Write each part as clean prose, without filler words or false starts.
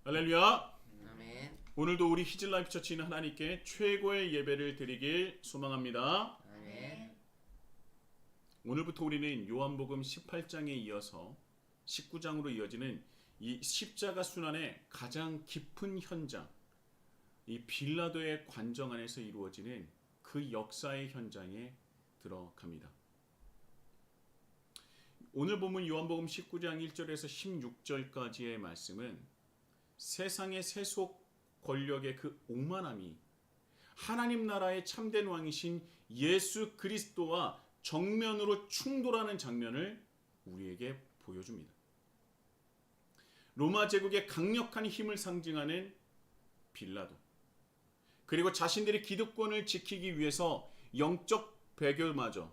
할렐루야. 아멘. 오늘도 우리 히즐라이프 처치는 하나님께 최고의 예배를 드리길 소망합니다. 아멘. 오늘부터 우리는 요한복음 18장에 이어서 19장으로 이어지는 이 십자가 순환의 가장 깊은 현장, 이 빌라도의 관정 안에서 이루어지는 그 역사의 현장에 들어갑니다. 오늘 보면 요한복음 19장 1절에서 16절까지의 말씀은 세상의 세속 권력의 그 오만함이 하나님 나라의 참된 왕이신 예수 그리스도와 정면으로 충돌하는 장면을 우리에게 보여줍니다. 로마 제국의 강력한 힘을 상징하는 빌라도, 그리고 자신들의 기득권을 지키기 위해서 영적 배교마저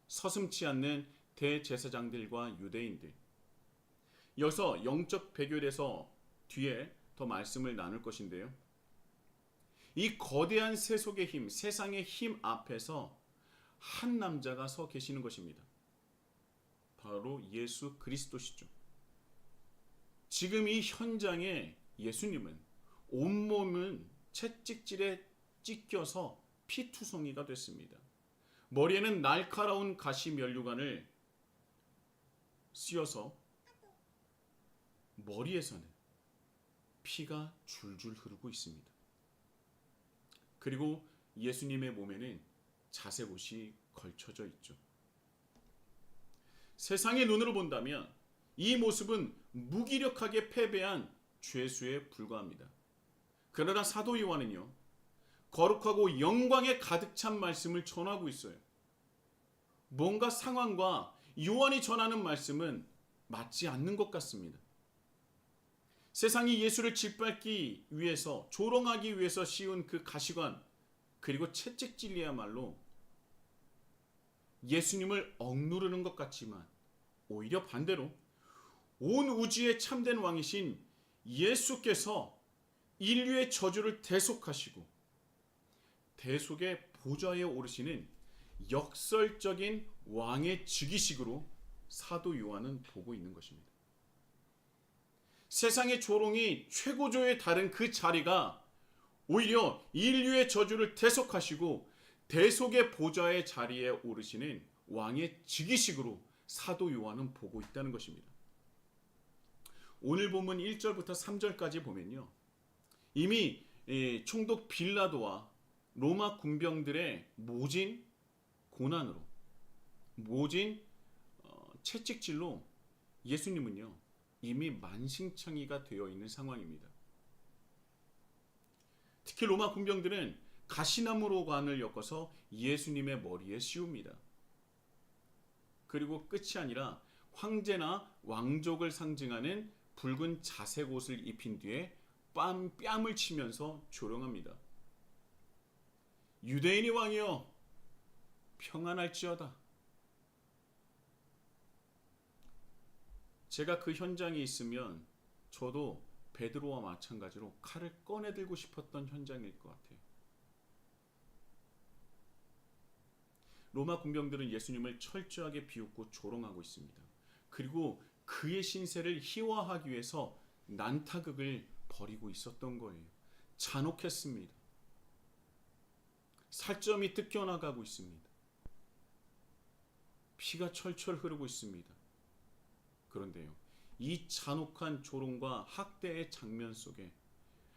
서슴지 않는 대제사장들과 유대인들. 여기서 영적 배교에 대해서 뒤에 더 말씀을 나눌 것인데요. 이 거대한 세속의 힘, 세상의 힘 앞에서 한 남자가 서 계시는 것입니다. 바로 예수 그리스도시죠. 지금 이 현장에 예수님은 온몸은 채찍질에 찢겨서 피투성이가 됐습니다. 머리에는 날카로운 가시 면류관을 씌워서 머리에서는 피가 줄줄 흐르고 있습니다. 그리고 예수님의 몸에는 자색옷이 걸쳐져 있죠. 세상의 눈으로 본다면 이 모습은 무기력하게 패배한 죄수에 불과합니다. 그러나 사도 요한은요, 거룩하고 영광에 가득 찬 말씀을 전하고 있어요. 뭔가 상황과 요한이 전하는 말씀은 맞지 않는 것 같습니다. 세상이 예수를 짓밟기 위해서, 조롱하기 위해서 씌운 그 가시관, 그리고 채찍질이야말로 예수님을 억누르는 것 같지만 오히려 반대로 온 우주의 참된 왕이신 예수께서 인류의 저주를 대속하시고 대속의 보좌에 오르시는 역설적인 왕의 즉위식으로 사도 요한은 보고 있는 것입니다. 세상의 조롱이 최고조에 달한 그 자리가 오히려 인류의 저주를 대속하시고 대속의 보좌의 자리에 오르시는 왕의 즉위식으로 사도 요한은 보고 있다는 것입니다. 오늘 본문 1절부터 3절까지 보면요, 이미 총독 빌라도와 로마 군병들의 모진 고난으로, 모진 채찍질로 예수님은요 이미 만신창이가 되어 있는 상황입니다. 특히 로마 군병들은 가시나무 로관을 엮어서 예수님의 머리에 씌웁니다. 그리고 끝이 아니라 황제나 왕족을 상징하는 붉은 자색 옷을 입힌 뒤에 뺨을 치면서 조롱합니다. 유대인이 왕이여 평안할지어다. 제가 그 현장에 있으면 저도 베드로와 마찬가지로 칼을 꺼내들고 싶었던 현장일 것 같아요. 로마 군병들은 예수님을 철저하게 비웃고 조롱하고 있습니다. 그리고 그의 신세를 희화하기 위해서 난타극을 벌이고 있었던 거예요. 잔혹했습니다. 살점이 뜯겨나가고 있습니다. 피가 철철 흐르고 있습니다. 그런데요, 이 잔혹한 조롱과 학대의 장면 속에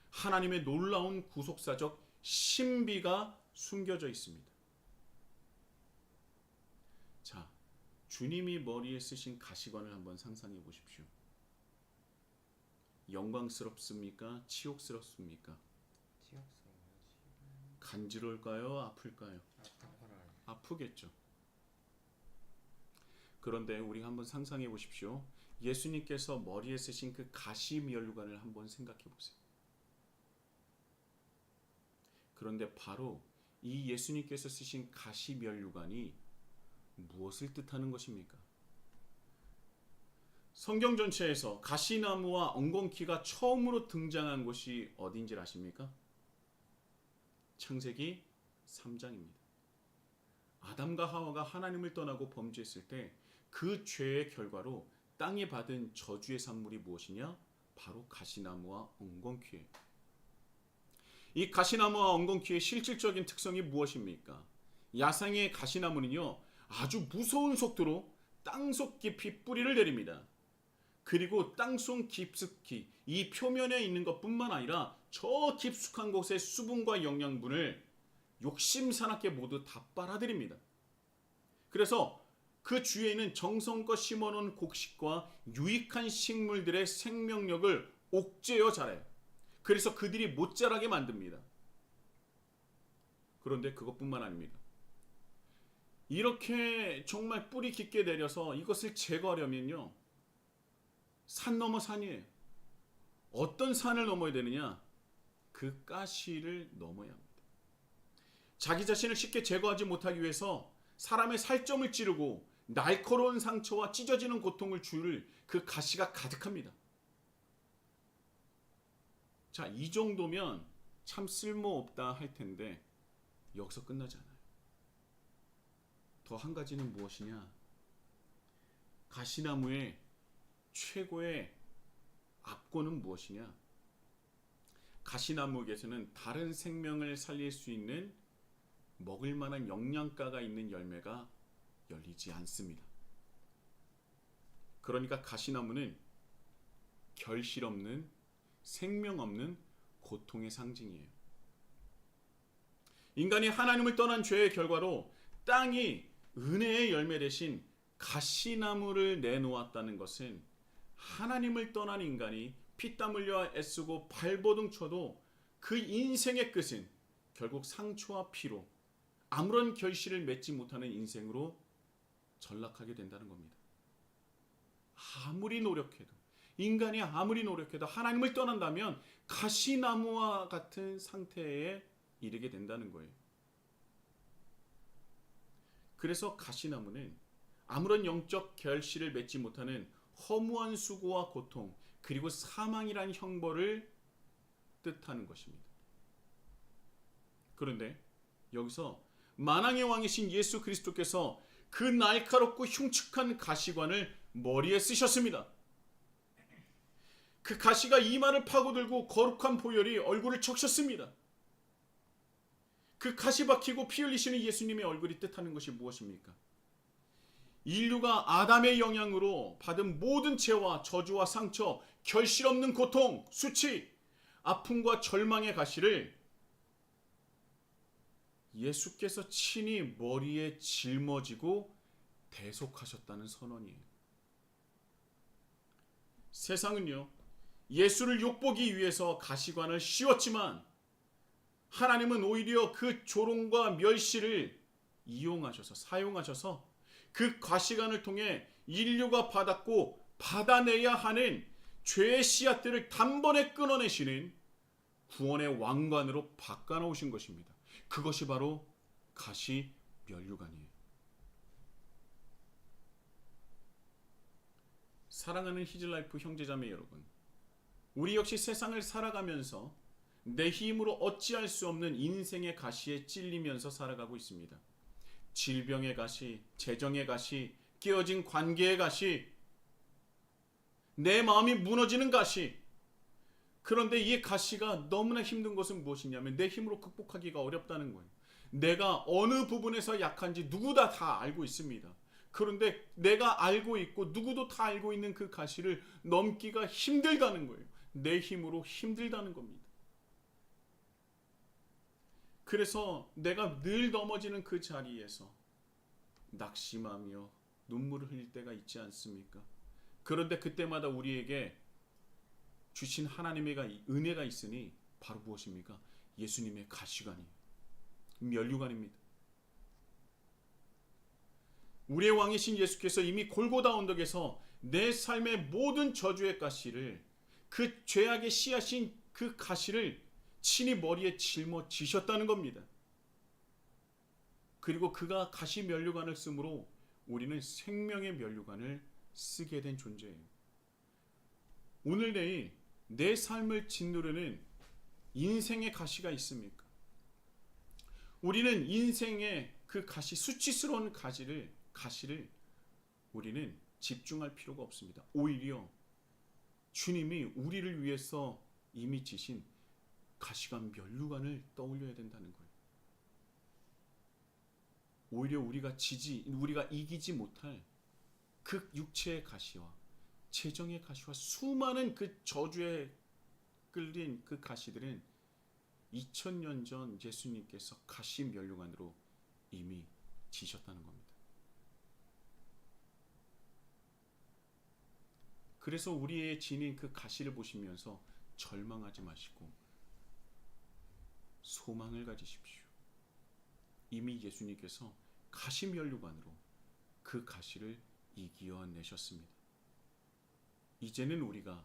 하나님의 놀라운 구속사적 신비가 숨겨져 있습니다. 자, 주님이 머리에 쓰신 가시관을 한번 상상해 보십시오. 영광스럽습니까? 치욕스럽습니까? 치욕스러워요. 간지러울까요? 아플까요? 아프겠죠. 그런데 우리 한번 상상해 보십시오. 예수님께서 머리에 쓰신 그 가시 면류관을 한번 생각해 보세요. 그런데 바로 이 예수님께서 쓰신 가시 면류관이 무엇을 뜻하는 것입니까? 성경 전체에서 가시나무와 엉겅퀴가 처음으로 등장한 곳이 어딘지 아십니까? 창세기 3장입니다. 아담과 하와가 하나님을 떠나고 범죄했을 때 그 죄의 결과로 땅이 받은 저주의 산물이 무엇이냐? 바로 가시나무와 엉겅퀴예요. 이 가시나무와 엉겅퀴의 실질적인 특성이 무엇입니까? 야생의 가시나무는요, 아주 무서운 속도로 땅속 깊이 뿌리를 내립니다. 그리고 땅속 깊숙이 이 표면에 있는 것뿐만 아니라 저 깊숙한 곳의 수분과 영양분을 욕심사납게 모두 다 빨아들입니다. 그래서 그 주위에는 정성껏 심어놓은 곡식과 유익한 식물들의 생명력을 옥죄어 자라요. 그래서 그들이 못 자라게 만듭니다. 그런데 그것뿐만 아닙니다. 이렇게 정말 뿌리 깊게 내려서 이것을 제거하려면요, 산 넘어 산이에요. 어떤 산을 넘어야 되느냐? 그 가시를 넘어야 합니다. 자기 자신을 쉽게 제거하지 못하기 위해서 사람의 살점을 찌르고 날카로운 상처와 찢어지는 고통을 줄 그 가시가 가득합니다. 자, 이 정도면 참 쓸모없다 할 텐데 여기서 끝나지 않아요. 더 한 가지는 무엇이냐? 가시나무의 최고의 압권은 무엇이냐? 가시나무에게서는 다른 생명을 살릴 수 있는 먹을 만한 영양가가 있는 열매가 열리지 않습니다. 그러니까 가시나무는 결실 없는, 생명 없는 고통의 상징이에요. 인간이 하나님을 떠난 죄의 결과로 땅이 은혜의 열매 대신 가시나무를 내놓았다는 것은 하나님을 떠난 인간이 피땀 흘려 애쓰고 발버둥 쳐도 그 인생의 끝은 결국 상처와 피로 아무런 결실을 맺지 못하는 인생으로 전락하게 된다는 겁니다. 아무리 노력해도, 인간이 아무리 노력해도 하나님을 떠난다면 가시나무와 같은 상태에 이르게 된다는 거예요. 그래서 가시나무는 아무런 영적 결실을 맺지 못하는 허무한 수고와 고통, 그리고 사망이란 형벌을 뜻하는 것입니다. 그런데 여기서 만왕의 왕이신 예수 그리스도께서 그 날카롭고 흉측한 가시관을 머리에 쓰셨습니다. 그 가시가 이마를 파고들고 거룩한 보혈이 얼굴을 적셨습니다. 그 가시 박히고 피 흘리시는 예수님의 얼굴이 뜻하는 것이 무엇입니까? 인류가 아담의 영향으로 받은 모든 죄와 저주와 상처, 결실 없는 고통, 수치, 아픔과 절망의 가시를 예수께서 친히 머리에 짊어지고 대속하셨다는 선언이에요. 세상은요, 예수를 욕보기 위해서 가시관을 씌웠지만 하나님은 오히려 그 조롱과 멸시를 이용하셔서, 사용하셔서 그 가시관을 통해 인류가 받았고 받아내야 하는 죄의 씨앗들을 단번에 끊어내시는 구원의 왕관으로 바꿔놓으신 것입니다. 그것이 바로 가시 면류관이에요. 사랑하는 히즐라이프 형제자매 여러분, 우리 역시 세상을 살아가면서 내 힘으로 어찌할 수 없는 인생의 가시에 찔리면서 살아가고 있습니다. 질병의 가시, 재정의 가시, 깨어진 관계의 가시, 내 마음이 무너지는 가시. 그런데 이 가시가 너무나 힘든 것은 무엇이냐면 내 힘으로 극복하기가 어렵다는 거예요. 내가 어느 부분에서 약한지 누구나 다 알고 있습니다. 그런데 내가 알고 있고 누구도 다 알고 있는 그 가시를 넘기가 힘들다는 거예요. 내 힘으로 힘들다는 겁니다. 그래서 내가 늘 넘어지는 그 자리에서 낙심하며 눈물을 흘릴 때가 있지 않습니까? 그런데 그때마다 우리에게 주신 하나님의 은혜가 있으니 바로 무엇입니까? 예수님의 가시관이에요. 면류관입니다. 우리의 왕이신 예수께서 이미 골고다 언덕에서 내 삶의 모든 저주의 가시를, 그 죄악의 씨앗인 그 가시를 친히 머리에 짊어지셨다는 겁니다. 그리고 그가 가시 면류관을 쓰므로 우리는 생명의 면류관을 쓰게 된 존재예요. 오늘 내일 내 삶을 짓누르는 인생의 가시가 있습니까? 우리는 인생의 그 가시, 수치스러운 가시를 우리는 집중할 필요가 없습니다. 오히려 주님이 우리를 위해서 이미 지신 가시관 면류관을 떠올려야 된다는 거예요. 오히려 우리가 이기지 못할 그 육체의 가시와 재정의 가시와 수많은 그 저주에 끌린 그 가시들은 2000년 전 예수님께서 가시 면류관으로 이미 지셨다는 겁니다. 그래서 우리의 지닌 그 가시를 보시면서 절망하지 마시고 소망을 가지십시오. 이미 예수님께서 가시 면류관으로 그 가시를 이겨내셨습니다. 이제는 우리가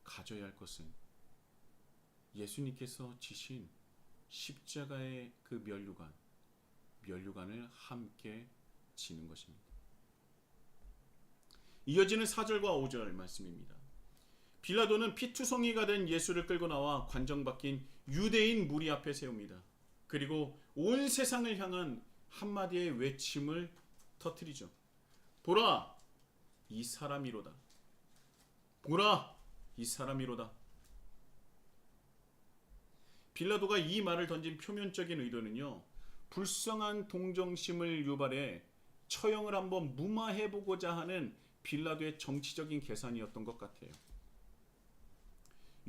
가져야 할 것은 예수님께서 지신 십자가의 그 면류관을 함께 지는 것입니다. 이어지는 4절과 5절 말씀입니다. 빌라도는 피투성이가 된 예수를 끌고 나와 관정 박힌 유대인 무리 앞에 세웁니다. 그리고 온 세상을 향한 한마디의 외침을 터뜨리죠. 보라, 이 사람이로다. 보라, 이 사람이로다. 빌라도가 이 말을 던진 표면적인 의도는요, 불쌍한 동정심을 유발해 처형을 한번 무마해보고자 하는 빌라도의 정치적인 계산이었던 것 같아요.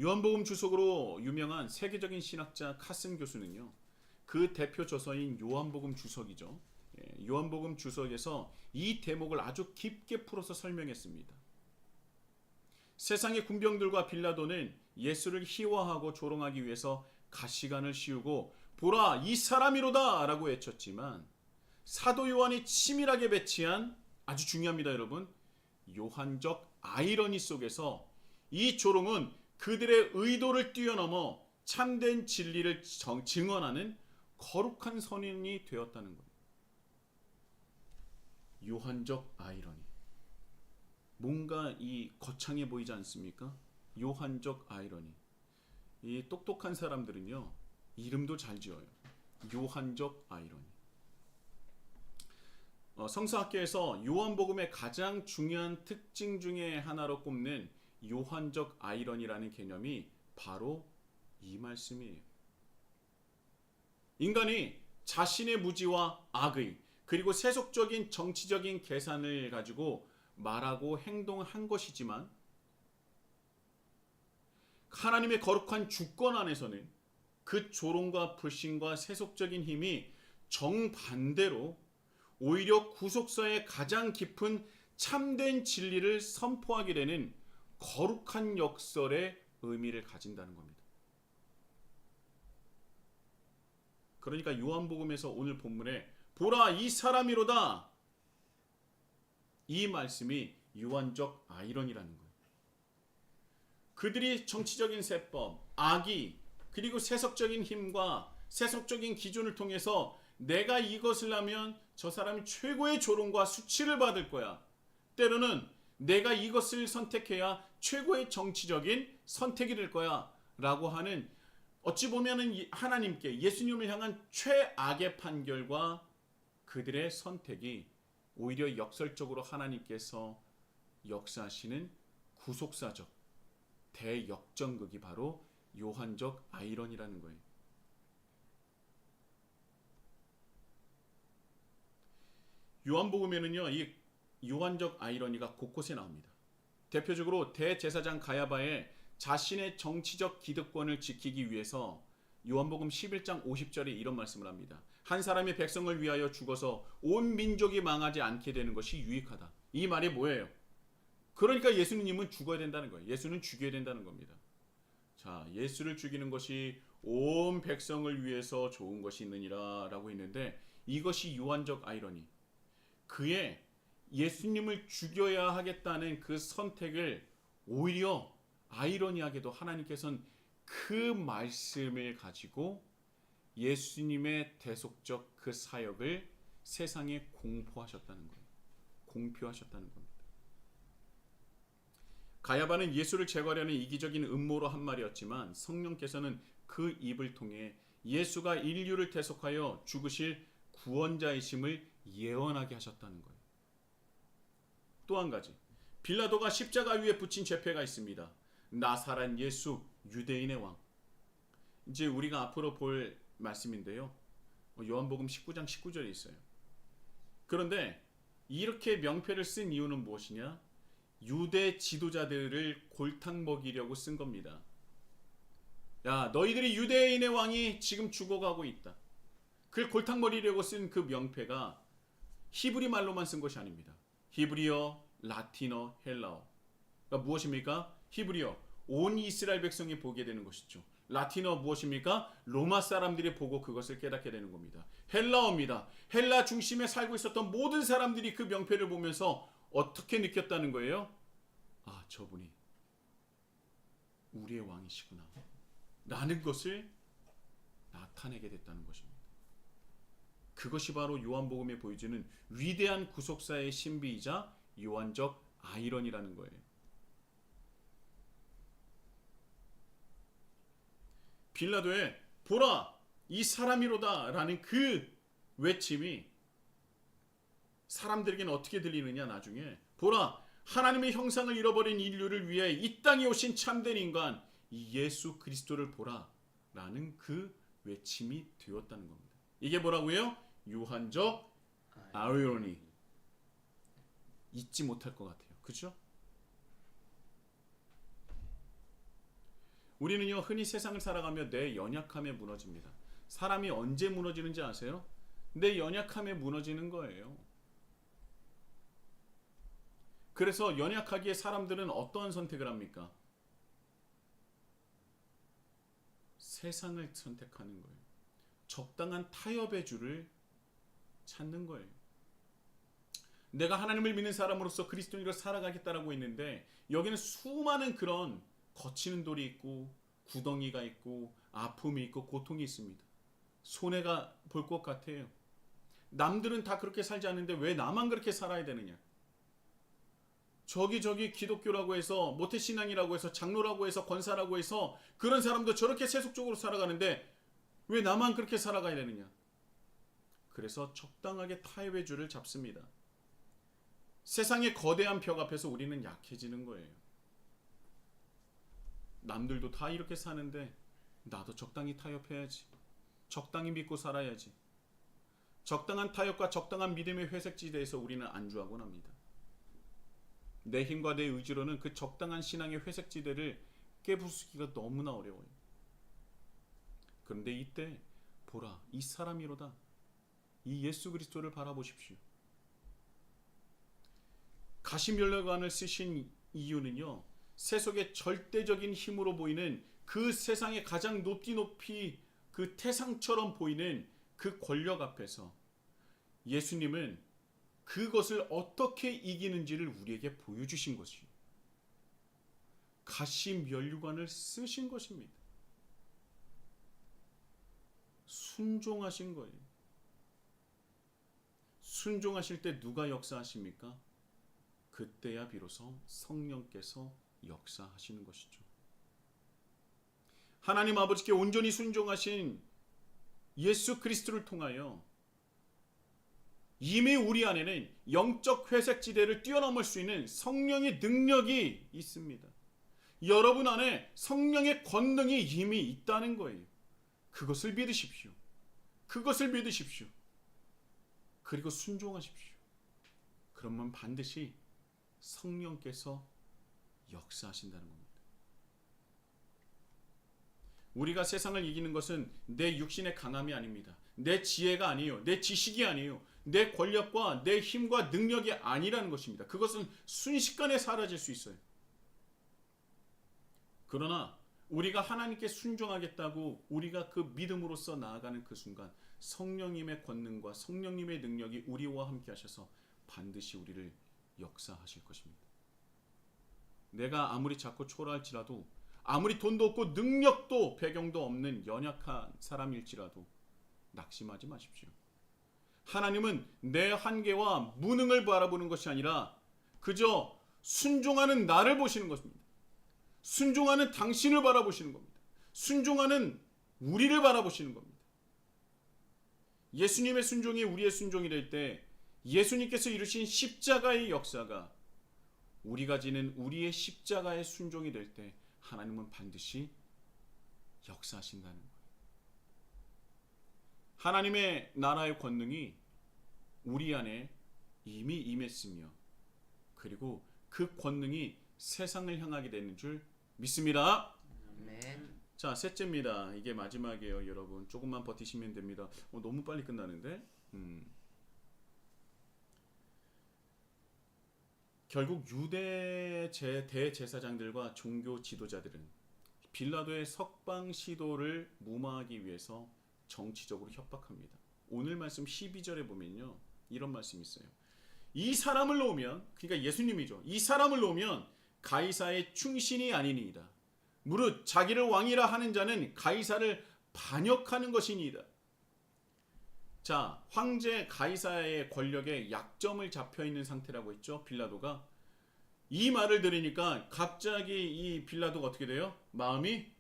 요한복음 주석으로 유명한 세계적인 신학자 카슨 교수는요, 그 대표 저서인 요한복음 주석이죠. 요한복음 주석에서 이 대목을 아주 깊게 풀어서 설명했습니다. 세상의 군병들과 빌라도는 예수를 희화하고 조롱하기 위해서 가시관을 씌우고 보라, 이 사람이로다 라고 외쳤지만 사도 요한이 치밀하게 배치한, 아주 중요합니다 여러분, 요한적 아이러니 속에서 이 조롱은 그들의 의도를 뛰어넘어 참된 진리를 증언하는 거룩한 선인이 되었다는 거예요. 요한적 아이러니. 뭔가 이 거창해 보이지 않습니까? 요한적 아이러니. 이 똑똑한 사람들은요, 이름도 잘 지어요. 요한적 아이러니. 성서학계에서 요한복음의 가장 중요한 특징 중에 하나로 꼽는 요한적 아이러니라는 개념이 바로 이 말씀이에요. 인간이 자신의 무지와 악의, 그리고 세속적인 정치적인 계산을 가지고 말하고 행동한 것이지만 하나님의 거룩한 주권 안에서는 그 조롱과 불신과 세속적인 힘이 정반대로 오히려 구속사의 가장 깊은 참된 진리를 선포하게 되는 거룩한 역설의 의미를 가진다는 겁니다. 그러니까 요한복음에서 오늘 본문에 보라, 이 사람이로다, 이 말씀이 요한적 아이러니라는 거예요. 그들이 정치적인 세법, 악의, 그리고 세속적인 힘과 세속적인 기준을 통해서 내가 이것을 하면 저 사람이 최고의 조롱과 수치를 받을 거야. 때로는 내가 이것을 선택해야 최고의 정치적인 선택이 될 거야 라고 하는, 어찌 보면 하나님께, 예수님을 향한 최악의 판결과 그들의 선택이 오히려 역설적으로 하나님께서 역사하시는 구속사적 대역전극이 바로 요한적 아이러니라는 거예요. 요한복음에는요, 이 요한적 아이러니가 곳곳에 나옵니다. 대표적으로 대제사장 가야바의 자신의 정치적 기득권을 지키기 위해서 요한복음 11장 50절에 이런 말씀을 합니다. 한 사람이 백성을 위하여 죽어서 온 민족이 망하지 않게 되는 것이 유익하다. 이 말이 뭐예요? 그러니까 예수님은 죽어야 된다는 거예요. 예수는 죽여야 된다는 겁니다. 자, 예수를 죽이는 것이 온 백성을 위해서 좋은 것이 있느니라 라고 했는데, 이것이 요한적 아이러니, 그의 예수님을 죽여야 하겠다는 그 선택을 오히려 아이러니하게도 하나님께서는 그 말씀을 가지고 예수님의 대속적 그 사역을 세상에 공포하셨다는 거예요. 공표하셨다는 겁니다. 가야바는 예수를 제거하려는 이기적인 음모로 한 말이었지만 성령께서는 그 입을 통해 예수가 인류를 대속하여 죽으실 구원자이심을 예언하게 하셨다는 거예요. 또 한 가지, 빌라도가 십자가 위에 붙인 죄패가 있습니다. 나사렛 예수, 유대인의 왕. 이제 우리가 앞으로 볼 말씀인데요. 요한복음 19장 19절에 있어요. 그런데 이렇게 명패를 쓴 이유는 무엇이냐? 유대 지도자들을 골탕 먹이려고 쓴 겁니다. 야, 너희들이 유대인의 왕이 지금 죽어가고 있다. 그걸 골탕 먹이려고 쓴 그 명패가 히브리 말로만 쓴 것이 아닙니다. 히브리어, 라틴어, 헬라어. 그러니까 무엇입니까? 히브리어, 온 이스라엘 백성이 보게 되는 것이죠. 라틴어 무엇입니까? 로마 사람들이 보고 그것을 깨닫게 되는 겁니다. 헬라어입니다. 헬라 중심에 살고 있었던 모든 사람들이 그 명패를 보면서 어떻게 느꼈다는 거예요? 아, 저분이 우리의 왕이시구나 라는 것을 나타내게 됐다는 것입니다. 그것이 바로 요한복음에 보여주는 위대한 구속사의 신비이자 요한적 아이러니라는 거예요. 빌라도의 보라 이 사람이로다 라는 그 외침이 사람들에게는 어떻게 들리느냐, 나중에 보라 하나님의 형상을 잃어버린 인류를 위해 이 땅에 오신 참된 인간 이 예수 그리스도를 보라 라는 그 외침이 되었다는 겁니다. 이게 뭐라고요? 요한적 아이러니. 잊지 못할 것 같아요. 그렇죠? 우리는요 흔히 세상을 살아가며 내 연약함에 무너집니다. 사람이 언제 무너지는지 아세요? 내 연약함에 무너지는 거예요. 그래서 연약하기에 사람들은 어떠한 선택을 합니까? 세상을 선택하는 거예요. 적당한 타협의 줄을 찾는 거예요. 내가 하나님을 믿는 사람으로서 그리스도인으로 살아가겠다라고 했는데 여기는 수많은 그런 거치는 돌이 있고 구덩이가 있고 아픔이 있고 고통이 있습니다. 손해가 볼 것 같아요. 남들은 다 그렇게 살지 않는데 왜 나만 그렇게 살아야 되느냐? 저기 기독교라고 해서 모태신앙이라고 해서 장로라고 해서 권사라고 해서 그런 사람도 저렇게 세속적으로 살아가는데 왜 나만 그렇게 살아가야 되느냐? 그래서 적당하게 타협의 줄을 잡습니다. 세상의 거대한 벽 앞에서 우리는 약해지는 거예요. 남들도 다 이렇게 사는데 나도 적당히 타협해야지. 적당히 믿고 살아야지. 적당한 타협과 적당한 믿음의 회색지대에서 우리는 안주하곤 합니다. 내 힘과 내 의지로는 그 적당한 신앙의 회색지대를 깨부수기가 너무나 어려워요. 그런데 이때 보라 이 사람이로다. 이 예수 그리스도를 바라보십시오. 가시면류관을 쓰신 이유는요. 세속의 절대적인 힘으로 보이는 그 세상의 가장 높이 그 태상처럼 보이는 그 권력 앞에서 예수님은 그것을 어떻게 이기는지를 우리에게 보여주신 것이요. 가시면류관을 쓰신 것입니다. 순종하신 거예요. 순종하실 때 누가 역사하십니까? 그때야 비로소 성령께서 역사하시는 것이죠. 하나님 아버지께 온전히 순종하신 예수 그리스도를 통하여 이미 우리 안에는 영적 회색지대를 뛰어넘을 수 있는 성령의 능력이 있습니다. 여러분 안에 성령의 권능이 이미 있다는 거예요. 그것을 믿으십시오. 그것을 믿으십시오. 그리고 순종하십시오. 그러면 반드시 성령께서 역사하신다는 겁니다. 우리가 세상을 이기는 것은 내 육신의 강함이 아닙니다. 내 지혜가 아니에요. 내 지식이 아니에요. 내 권력과 내 힘과 능력이 아니라는 것입니다. 그것은 순식간에 사라질 수 있어요. 그러나 우리가 하나님께 순종하겠다고 우리가 그 믿음으로써 나아가는 그 순간 성령님의 권능과 성령님의 능력이 우리와 함께 하셔서 반드시 우리를 역사하실 것입니다. 내가 아무리 작고 초라할지라도 아무리 돈도 없고 능력도 배경도 없는 연약한 사람일지라도 낙심하지 마십시오. 하나님은 내 한계와 무능을 바라보는 것이 아니라 그저 순종하는 나를 보시는 것입니다. 순종하는 당신을 바라보시는 겁니다. 순종하는 우리를 바라보시는 겁니다. 예수님의 순종이 우리의 순종이 될 때 예수님께서 이루신 십자가의 역사가 우리가 지는 우리의 십자가의 순종이 될 때 하나님은 반드시 역사하신다는 거예요. 하나님의 나라의 권능이 우리 안에 이미 임했으며 그리고 그 권능이 세상을 향하게 되는 줄 믿습니다. 아멘. 자, 셋째입니다. 이게 마지막이에요, 여러분. 조금만 버티시면 됩니다. 너무 빨리 끝나는데. 결국 유대 대제사장들과 종교 지도자들은 빌라도의 석방 시도를 무마하기 위해서 정치적으로 협박합니다. 오늘 말씀 12절에 보면요, 이런 말씀이 있어요. 이 사람을 놓으면, 그러니까 예수님이죠. 이 사람을 놓으면 가이사의 충신이 아니니이다. 무릇 자기를 왕이라 하는 자는 가이사를 반역하는 것이니이다. 자, 황제 가이사의 권력에 약점을 잡혀 있는 상태라고 했죠, 빌라도가. 이 말을 들으니까 갑자기 이 빌라도가 어떻게 돼요? 마음이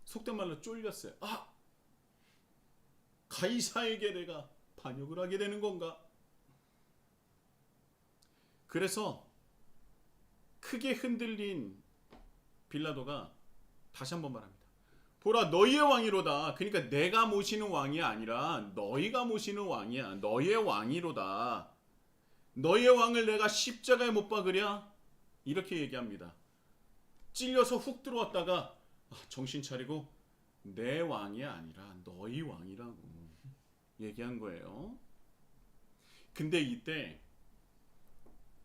속된 말로 쫄렸어요. 아, 가이사에게 내가 반역을 하게 되는 건가? 그래서 크게 흔들린 빌라도가 다시 한번 말합니다. 보라, 너희의 왕이로다. 그러니까 내가 모시는 왕이 아니라 너희가 모시는 왕이야. 너희의 왕이로다. 너희의 왕을 내가 십자가에 못 박으랴? 이렇게 얘기합니다. 찔려서 훅 들어왔다가 정신 차리고 내 왕이 아니라 너희 왕이라고 얘기한 거예요. 근데 이때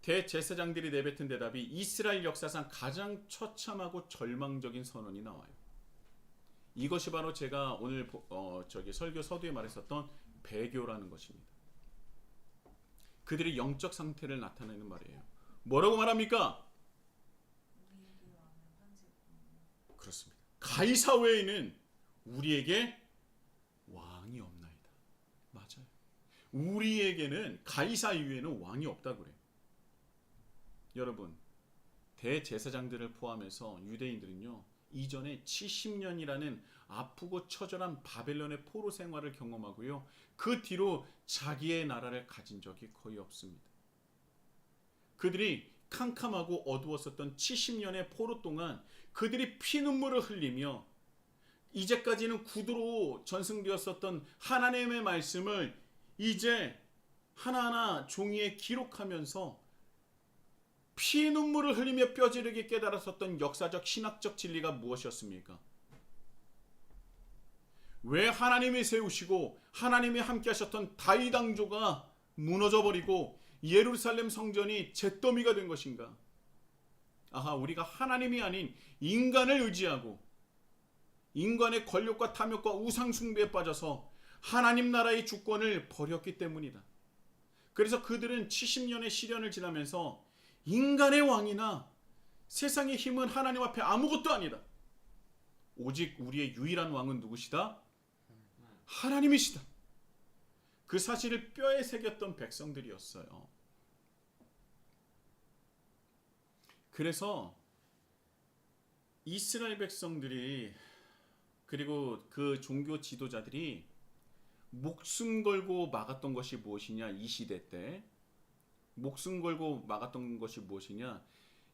대제사장들이 내뱉은 대답이 이스라엘 역사상 가장 처참하고 절망적인 선언이 나와요. 이것이 바로 제가 오늘 설교 서두에 말했었던 배교라는 것입니다. 그들의 영적 상태를 나타내는 말이에요. 뭐라고 말합니까? 그렇습니다. 가이사 외에는 우리에게 왕이 없나이다. 맞아요. 우리에게는 가이사 이외에는 왕이 없다 그래요. 여러분, 대제사장들을 포함해서 유대인들은요, 이전에 70년이라는 아프고 처절한 바벨론의 포로 생활을 경험하고요, 그 뒤로 자기의 나라를 가진 적이 거의 없습니다. 그들이 캄캄하고 어두웠었던 70년의 포로 동안 그들이 피눈물을 흘리며 이제까지는 구두로 전승되었었던 하나님의 말씀을 이제 하나하나 종이에 기록하면서 피눈물을 흘리며 뼈저리게 깨달았었던 역사적 신학적 진리가 무엇이었습니까? 왜 하나님이 세우시고 하나님이 함께 하셨던 다윗 왕조가 무너져버리고 예루살렘 성전이 잿더미가 된 것인가? 아하, 우리가 하나님이 아닌 인간을 의지하고 인간의 권력과 탐욕과 우상 숭배에 빠져서 하나님 나라의 주권을 버렸기 때문이다. 그래서 그들은 70년의 시련을 지나면서 인간의 왕이나 세상의 힘은 하나님 앞에 아무것도 아니다. 오직 우리의 유일한 왕은 누구시다? 하나님이시다. 그 사실을 뼈에 새겼던 백성들이었어요. 그래서 이스라엘 백성들이 그리고 그 종교 지도자들이 목숨 걸고 막았던 것이 무엇이냐, 이 시대 때 목숨 걸고 막았던 것이 무엇이냐,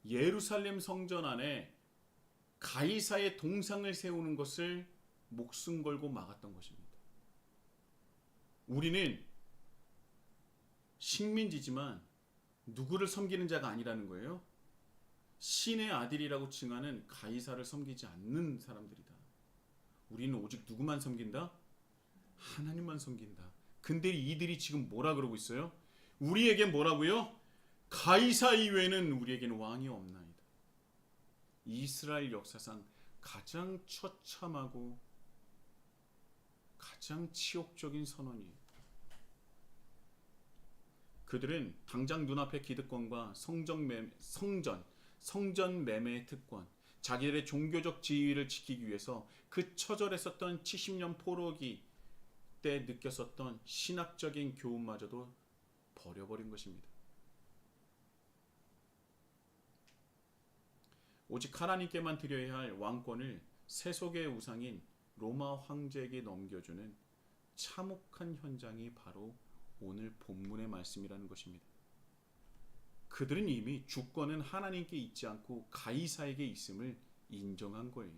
예루살렘 성전 안에 가이사의 동상을 세우는 것을 목숨 걸고 막았던 것입니다. 우리는 식민지지만 누구를 섬기는 자가 아니라는 거예요. 신의 아들이라고 칭하는 가이사를 섬기지 않는 사람들이다. 우리는 오직 누구만 섬긴다? 하나님만 섬긴다. 근데 이들이 지금 뭐라 그러고 있어요? 우리에게 뭐라고요? 가이사 이외에는 우리에게는 왕이 없나이다. 이스라엘 역사상 가장 처참하고 가장 치욕적인 선언이에요. 그들은 당장 눈앞의 기득권과 성전 매매의 특권, 자기들의 종교적 지위를 지키기 위해서 그 처절했었던 70년 포로기 때 느꼈었던 신학적인 교훈마저도 버려버린 것입니다. 오직 하나님께만 드려야 할 왕권을 세속의 우상인 로마 황제에게 넘겨주는 참혹한 현장이 바로 오늘 본문의 말씀이라는 것입니다. 그들은 이미 주권은 하나님께 있지 않고 가이사에게 있음을 인정한 거예요.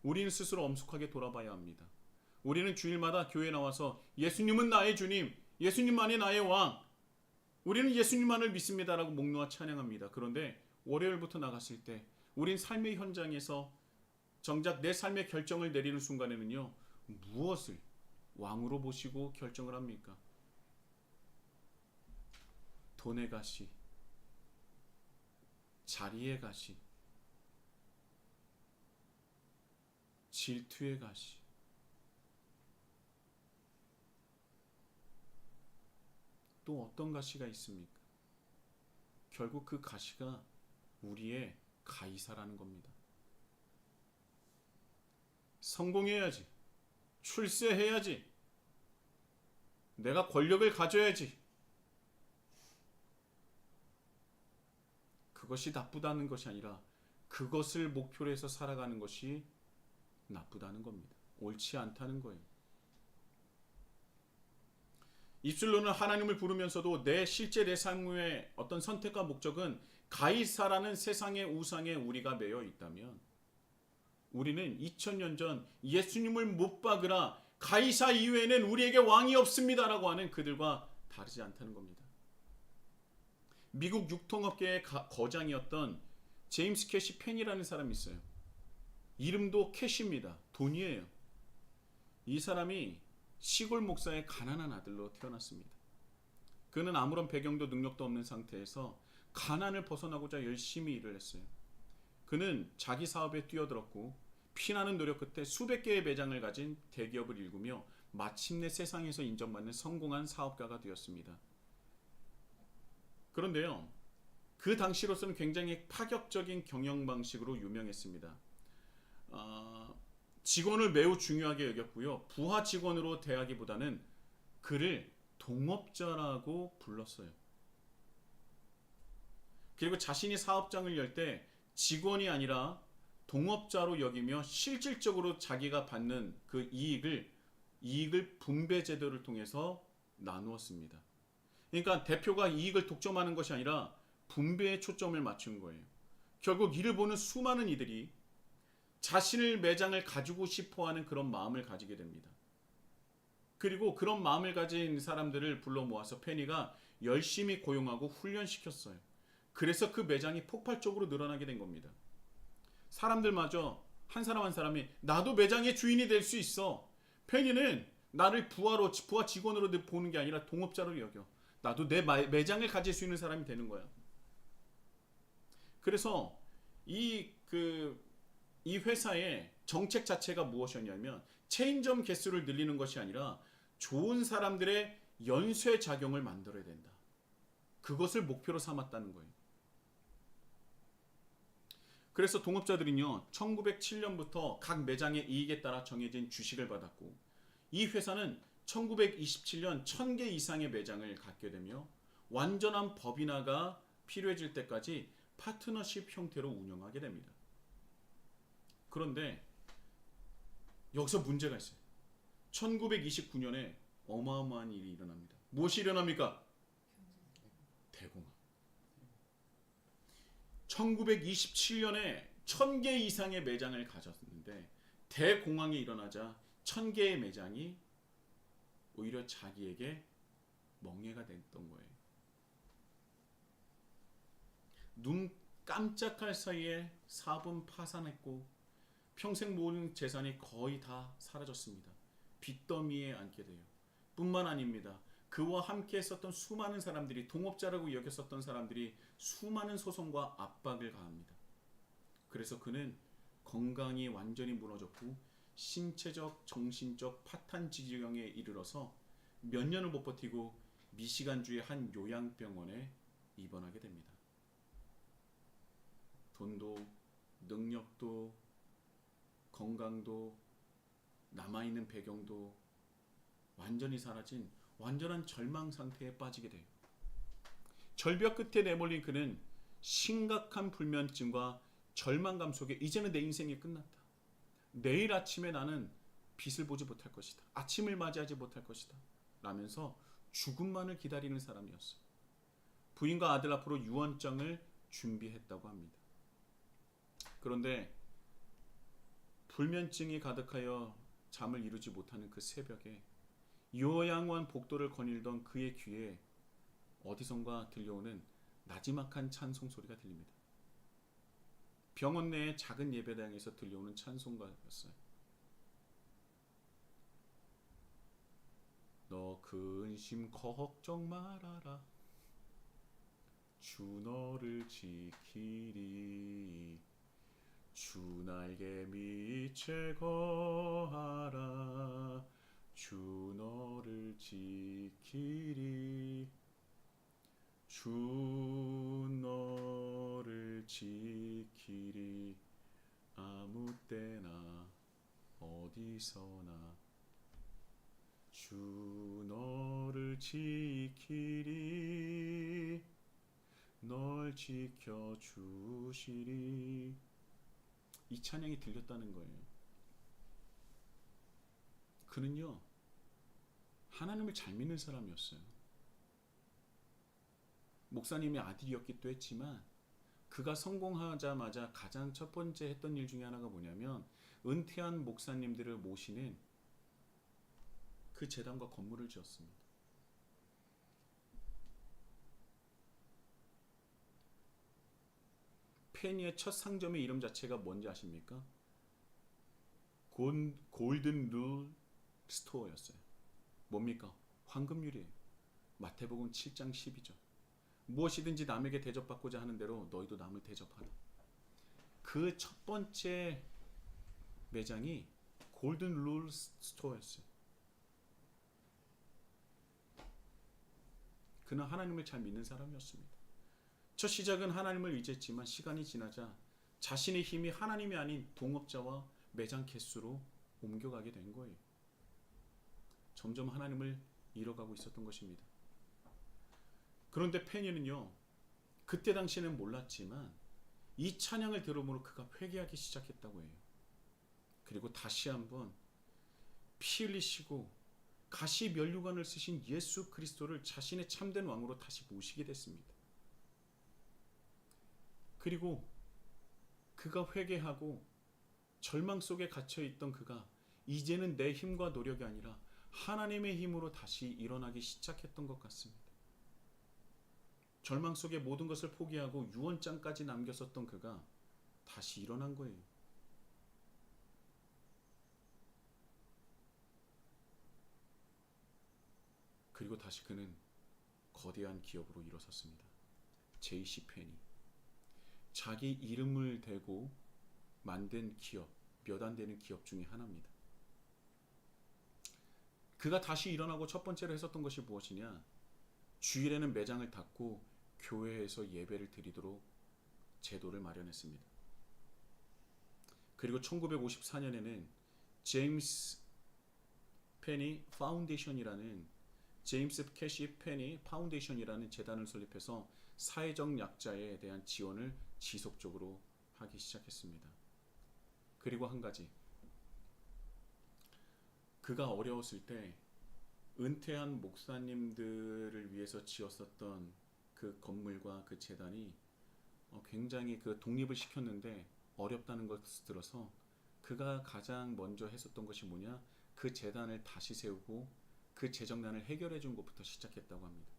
우리는 스스로 엄숙하게 돌아봐야 합니다. 우리는 주일마다 교회에 나와서 예수님은 나의 주님, 예수님만이 나의 왕, 우리는 예수님만을 믿습니다라고 목 놓아 찬양합니다. 그런데 월요일부터 나갔을 때 우린 삶의 현장에서 정작 내 삶의 결정을 내리는 순간에는요, 무엇을 왕으로 보시고 결정을 합니까? 돈의 가시, 자리의 가시, 질투의 가시, 또 어떤 가시가 있습니까? 결국 그 가시가 우리의 가이사라는 겁니다. 성공해야지, 출세해야지, 내가 권력을 가져야지, 그것이 나쁘다는 것이 아니라 그것을 목표로 해서 살아가는 것이 나쁘다는 겁니다. 옳지 않다는 거예요. 입술로는 하나님을 부르면서도 내 실제 내 삶의 어떤 선택과 목적은 가이사라는 세상의 우상에 우리가 매여 있다면, 우리는 2000년 전 예수님을 못 박으라 가이사 이외에는 우리에게 왕이 없습니다라고 하는 그들과 다르지 않다는 겁니다. 미국 유통업계의 거장이었던 제임스 캐시 펜이라는 사람이 있어요. 이름도 캐시입니다. 돈이에요. 이 사람이 시골 목사의 가난한 아들로 태어났습니다. 그는 아무런 배경도 능력도 없는 상태에서 가난을 벗어나고자 열심히 일을 했어요. 그는 자기 사업에 뛰어들었고 피나는 노력 끝에 수백 개의 매장을 가진 대기업을 일구며 마침내 세상에서 인정받는 성공한 사업가가 되었습니다. 그런데요, 그 당시로서는 굉장히 파격적인 경영 방식으로 유명했습니다. 직원을 매우 중요하게 여겼고요. 부하 직원으로 대하기보다는 그를 동업자라고 불렀어요. 그리고 자신이 사업장을 열 때 직원이 아니라 동업자로 여기며 실질적으로 자기가 받는 그 이익을 분배 제도를 통해서 나누었습니다. 그러니까 대표가 이익을 독점하는 것이 아니라 분배에 초점을 맞춘 거예요. 결국 이를 보는 수많은 이들이 자신의 매장을 가지고 싶어하는 그런 마음을 가지게 됩니다. 그리고 그런 마음을 가진 사람들을 불러 모아서 페니가 열심히 고용하고 훈련시켰어요. 그래서 그 매장이 폭발적으로 늘어나게 된 겁니다. 사람들마저 한 사람 한 사람이 나도 매장의 주인이 될 수 있어. 페니는 나를 부하 직원으로 보는 게 아니라 동업자로 여겨. 나도 내 매장을 가질 수 있는 사람이 되는 거야. 그래서 이 회사의 정책 자체가 무엇이었냐면 체인점 개수를 늘리는 것이 아니라 좋은 사람들의 연쇄 작용을 만들어야 된다. 그것을 목표로 삼았다는 거예요. 그래서 동업자들은요, 1907년부터 각 매장의 이익에 따라 정해진 주식을 받았고, 이 회사는 1927년 1000개 이상의 매장을 갖게 되며 완전한 법인화가 필요해질 때까지 파트너십 형태로 운영하게 됩니다. 그런데 여기서 문제가 있어요. 1929년에 어마어마한 일이 일어납니다. 무엇이 일어납니까? 대공황. 1927년에 1000개 이상의 매장을 가졌는데 대공황이 일어나자 1000개의 매장이 오히려 자기에게 멍해가 됐던 거예요. 눈 깜짝할 사이에 사업은 파산했고 평생 모은 재산이 거의 다 사라졌습니다. 빚더미에 앉게 돼요. 뿐만 아닙니다. 그와 함께 했었던 수많은 사람들이, 동업자라고 여겼었던 사람들이 수많은 소송과 압박을 가합니다. 그래서 그는 건강이 완전히 무너졌고 신체적, 정신적 파탄 지경에 이르러서 몇 년을 못 버티고 미시간주의 한 요양병원에 입원하게 됩니다. 돈도, 능력도, 건강도, 남아있는 배경도 완전히 사라진 완전한 절망 상태에 빠지게 돼요. 절벽 끝에 내몰린 그는 심각한 불면증과 절망감 속에 이제는 내 인생이 끝났다. 내일 아침에 나는 빛을 보지 못할 것이다. 아침을 맞이하지 못할 것이다. 라면서 죽음만을 기다리는 사람이었어요. 부인과 아들 앞으로 유언장을 준비했다고 합니다. 그런데 불면증이 가득하여 잠을 이루지 못하는 그 새벽에 요양원 복도를 거닐던 그의 귀에 어디선가 들려오는 나지막한 찬송 소리가 들립니다. 병원 내의 작은 예배당에서 들려오는 찬송가였어요. 너 근심 걱정 말아라. 주 너를 지키리. 주 날개 밑에 거하라. 주 너를 지키리. 주 너를 지키리. 아무 때나 어디서나 주 너를 지키리. 널 지켜주시리. 이 찬양이 들렸다는 거예요. 그는요, 하나님을 잘 믿는 사람이었어요. 목사님의 아들이었기도 했지만 그가 성공하자마자 가장 첫 번째 했던 일 중에 하나가 뭐냐면 은퇴한 목사님들을 모시는 그 재단과 건물을 지었습니다. 페니의 첫 상점의 이름 자체가 뭔지 아십니까? 골든 룰 스토어였어요. 뭡니까? 황금률이에요. 마태복음 7장 10이죠. 무엇이든지 남에게 대접받고자 하는 대로 너희도 남을 대접하라. 그 첫 번째 매장이 골든 룰 스토어였어요. 그는 하나님을 잘 믿는 사람이었습니다. 첫 시작은 하나님을 의지했지만 시간이 지나자 자신의 힘이 하나님이 아닌 동업자와 매장 개수로 옮겨가게 된 거예요. 점점 하나님을 잃어가고 있었던 것입니다. 그런데 페니는요, 그때 당시에는 몰랐지만 이 찬양을 들음으로 그가 회개하기 시작했다고 해요. 그리고 다시 한번 피 흘리시고 가시 면류관을 쓰신 예수 그리스도를 자신의 참된 왕으로 다시 모시게 됐습니다. 그리고 그가 회개하고 절망 속에 갇혀있던 그가 이제는 내 힘과 노력이 아니라 하나님의 힘으로 다시 일어나기 시작했던 것 같습니다. 절망 속에 모든 것을 포기하고 유언장까지 남겼었던 그가 다시 일어난 거예요. 그리고 다시 그는 거대한 기업으로 일어섰습니다. JC 페니. 자기 이름을 대고 만든 기업, 몇 안 되는 기업 중에 하나입니다. 그가 다시 일어나고 첫 번째로 했었던 것이 무엇이냐? 주일에는 매장을 닫고 교회에서 예배를 드리도록 제도를 마련했습니다. 그리고 1954년에는 제임스 페니 파운데이션이라는 제임스 캐시 페니 파운데이션이라는 재단을 설립해서 사회적 약자에 대한 지원을 지속적으로 하기 시작했습니다. 그리고 한 가지, 그가 어려웠을 때 은퇴한 목사님들을 위해서 지었었던 그 건물과 그 재단이 굉장히 그 독립을 시켰는데 어렵다는 것을 들어서 그가 가장 먼저 했었던 것이 뭐냐? 그 재단을 다시 세우고 그 재정난을 해결해 준 것부터 시작했다고 합니다.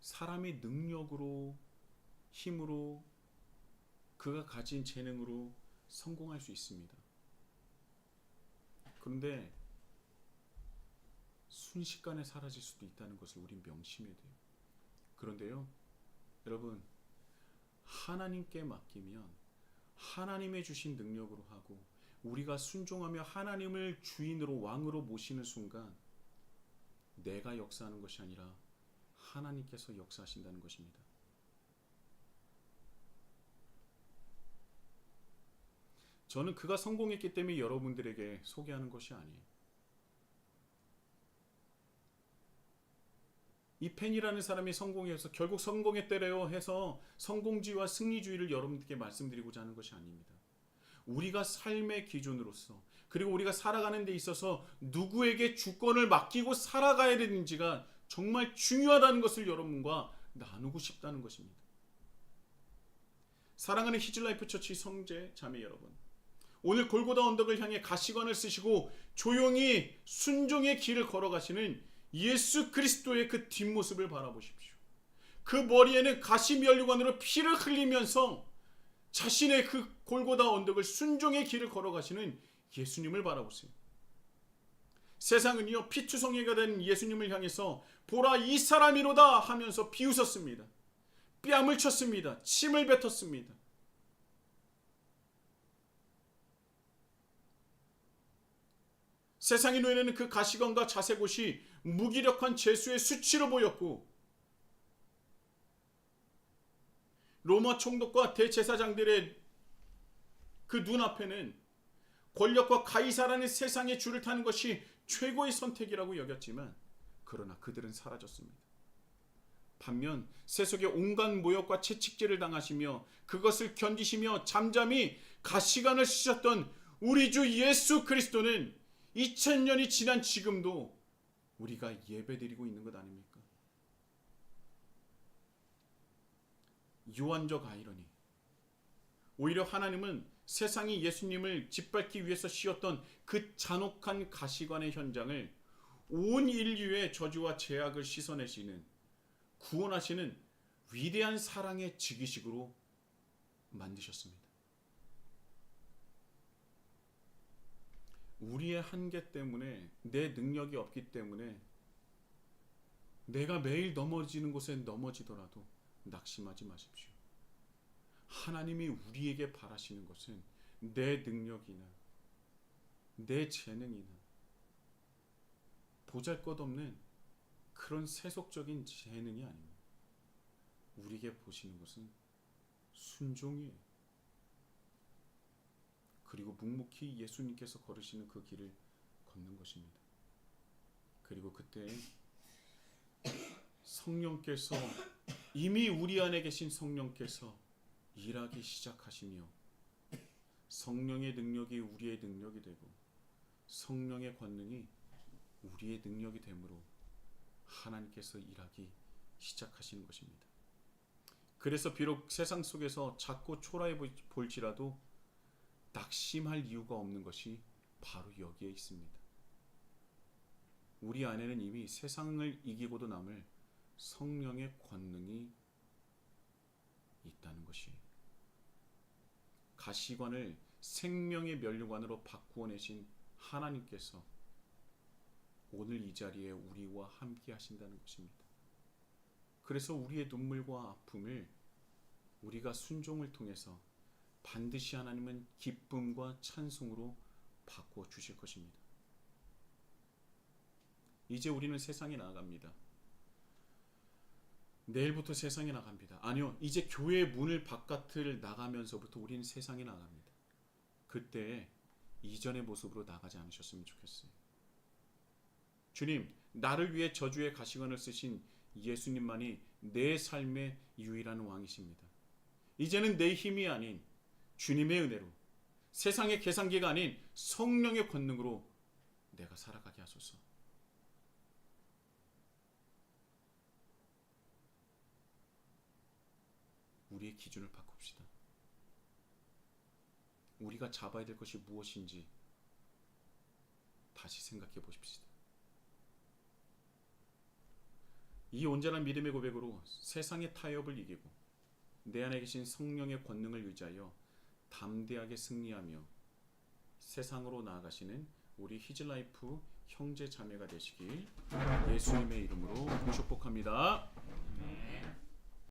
사람이 능력으로, 힘으로, 그가 가진 재능으로 성공할 수 있습니다. 그런데 순식간에 사라질 수도 있다는 것을 우린 명심해야 돼요. 그런데요, 여러분, 하나님께 맡기면 하나님의 주신 능력으로 하고 우리가 순종하며 하나님을 주인으로 왕으로 모시는 순간 내가 역사하는 것이 아니라 하나님께서 역사하신다는 것입니다. 저는 그가 성공했기 때문에 여러분들에게 소개하는 것이 아니에요. 이 펜이라는 사람이 성공해서 결국 성공했대래요 해서 성공주의와 승리주의를 여러분들께 말씀드리고자 하는 것이 아닙니다. 우리가 삶의 기준으로서 그리고 우리가 살아가는 데 있어서 누구에게 주권을 맡기고 살아가야 되는지가 정말 중요하다는 것을 여러분과 나누고 싶다는 것입니다. 사랑하는 히즐라이프 처치 성제 자매 여러분, 오늘 골고다 언덕을 향해 가시관을 쓰시고 조용히 순종의 길을 걸어가시는 예수 그리스도의 그 뒷모습을 바라보십시오. 그 머리에는 가시 면류관으로 피를 흘리면서 자신의 그 골고다 언덕을 순종의 길을 걸어가시는 예수님을 바라보세요. 세상은요, 피투성이가 된 예수님을 향해서 보라 이 사람이로다 하면서 비웃었습니다. 뺨을 쳤습니다. 침을 뱉었습니다. 세상의 눈에는 그 가시관과 자색옷이 무기력한 죄수의 수치로 보였고, 로마 총독과 대제사장들의 그 눈앞에는 권력과 가이사라는 세상의 줄을 타는 것이 최고의 선택이라고 여겼지만, 그러나 그들은 사라졌습니다. 반면 세속의 온갖 모욕과 채찍질을 당하시며 그것을 견디시며 잠잠히 가시관을 쓰셨던 우리 주 예수 그리스도는 2000년이 지난 지금도 우리가 예배드리고 있는 것 아닙니까? 유한적 아이러니. 오히려 하나님은 세상이 예수님을 짓밟기 위해서 씌웠던 그 잔혹한 가시관의 현장을 온 인류의 저주와 죄악을 씻어내시는, 구원하시는 위대한 사랑의 즉위식으로 만드셨습니다. 우리의 한계 때문에, 내 능력이 없기 때문에 내가 매일 넘어지는 곳에 넘어지더라도 낙심하지 마십시오. 하나님이 우리에게 바라시는 것은 내 능력이나 내 재능이나 보잘것없는 그런 세속적인 재능이 아닙니다. 우리에게 보시는 것은 순종이에요. 그리고 묵묵히 예수님께서 걸으시는 그 길을 걷는 것입니다. 그리고 그때 성령께서, 이미 우리 안에 계신 성령께서 일하기 시작하시며 성령의 능력이 우리의 능력이 되고 성령의 권능이 우리의 능력이 되므로 하나님께서 일하기 시작하시는 것입니다. 그래서 비록 세상 속에서 작고 초라해 보일지라도 낙심할 이유가 없는 것이 바로 여기에 있습니다. 우리 안에는 이미 세상을 이기고도 남을 성령의 권능이 있다는 것이, 가시관을 생명의 면류관으로 바꾸어 내신 하나님께서 오늘 이 자리에 우리와 함께 하신다는 것입니다. 그래서 우리의 눈물과 아픔을 우리가 순종을 통해서 반드시 하나님은 기쁨과 찬송으로 바꾸어 주실 것입니다. 이제 우리는 세상에 나아갑니다. 내일부터 세상에 나갑니다. 아니요, 이제 교회의 문을 바깥을 나가면서부터 우리는 세상에 나갑니다. 그때 이전의 모습으로 나가지 않으셨으면 좋겠어요. 주님, 나를 위해 저주의 가시관을 쓰신 예수님만이 내 삶의 유일한 왕이십니다. 이제는 내 힘이 아닌 주님의 은혜로, 세상의 계산기가 아닌 성령의 권능으로 내가 살아가게 하소서. 우리의 기준을 바꿉시다. 우리가 잡아야 될 것이 무엇인지 다시 생각해 보십시다. 이 온전한 믿음의 고백으로 세상의 타협을 이기고 내 안에 계신 성령의 권능을 의지하여 담대하게 승리하며 세상으로 나아가시는 우리 히즐라이프 형제 자매가 되시길 예수님의 이름으로 축복합니다.